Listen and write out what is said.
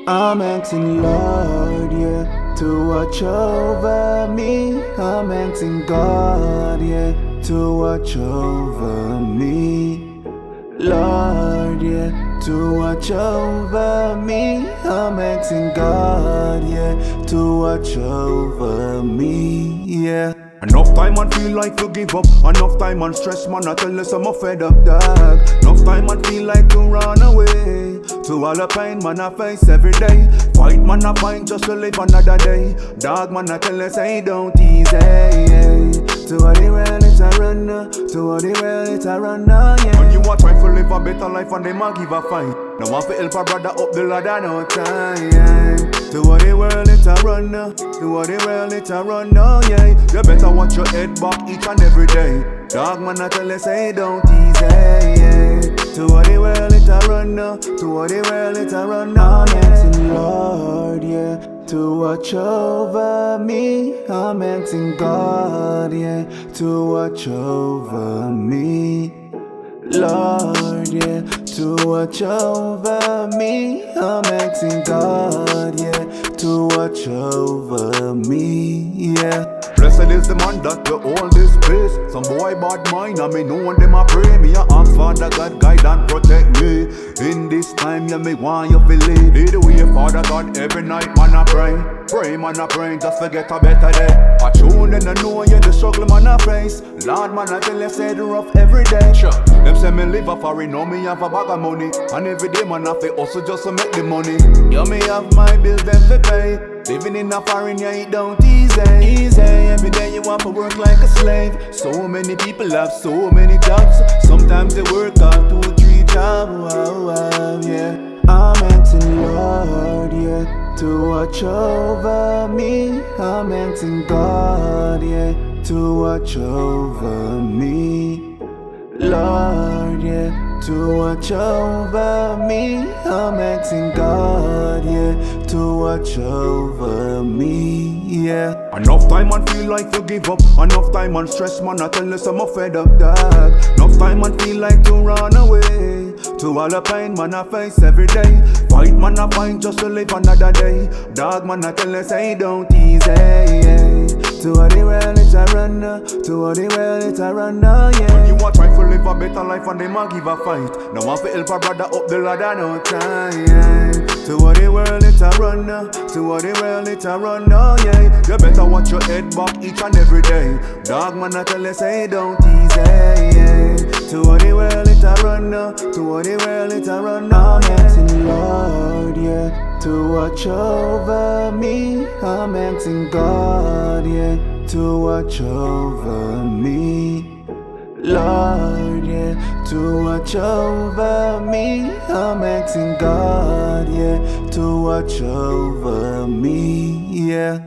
I'm asking Lord, yeah, to watch over me. I'm asking God, yeah, to watch over me. Lord, yeah, to watch over me. I'm asking God, yeah, to watch over me, yeah. Enough time and feel like to give up. Enough time and stress, man, I tell you I'm a fed up, dog. Enough time and feel like to run away. To all the pain, man, I face every day. Fight, man, I find just to live another day. Dog, man, I tell you, say don't easy, yeah. To all the world, it's a run, to all the world, it's a run, yeah. When you are trying to live a better life and them a give a fight. Now want to help a brother up the ladder, no time, yeah. To all the world, it's a run, to all the world, it's a run, yeah. You better watch your head back each and every day. Dog, man, I tell you, say don't easy, yeah. To all the world, it's a run, to all the world, it's a run, I'm asking Lord, yeah, to watch over me. I'm asking God, yeah, to watch over me. Lord, yeah, to watch over me. I'm asking God, yeah, to watch over me, yeah. Blessed is the man that will hold this place. Some boy bad mind, I me know them a pray. Me a ask Father God guide and protect me. In this time, yeah, me want you to lead. Lead the way, Father God, every night, man, I pray. Pray, man, I pray, just to get a better day. I tune and I know you the struggle, man, I face. Lord, man, I tell you, say the rough every day. Sure. Them say me live a foreign, know me have a bag of money. And every day, man, I feel also just to make the money. Yeah, me have my bills, them to pay. Living in a foreign, yeah, it don't easy. Every day you want to work like a slave. So many people have so many jobs. Sometimes they work out 2 or 3 jobs, yeah. I'm asking Lord, yeah, to watch over me. I'm asking God, yeah, to watch over me. Lord, yeah, to watch over me. I'm asking God, yeah, to watch over me, yeah. Enough time and feel like to give up. Enough time and stress, man, I tell you I'm a fed up, dog. Enough time and feel like to run away. To all the pain, man, I face every day. Fight, man, I find just to live another day. Dog, man, I tell you, say don't easy, yeah. To all the world, it's a run, to all the world, it's a run, yeah. When you are trying to live a better life and them a give a fight. Now want to help a brother up the ladder, no time, yeah. To all the world, it's a run, to all the world, it's a run, yeah. You better watch your head back each and every day. Dog, man, I tell you, say don't easy, yeah. To all the world, it's a run, to all the world, it's a run, I'm asking Lord, yeah, to watch over me. I'm asking God, yeah, to watch over me. Lord, yeah, to watch over me. I'm asking God, yeah, to watch over me, yeah.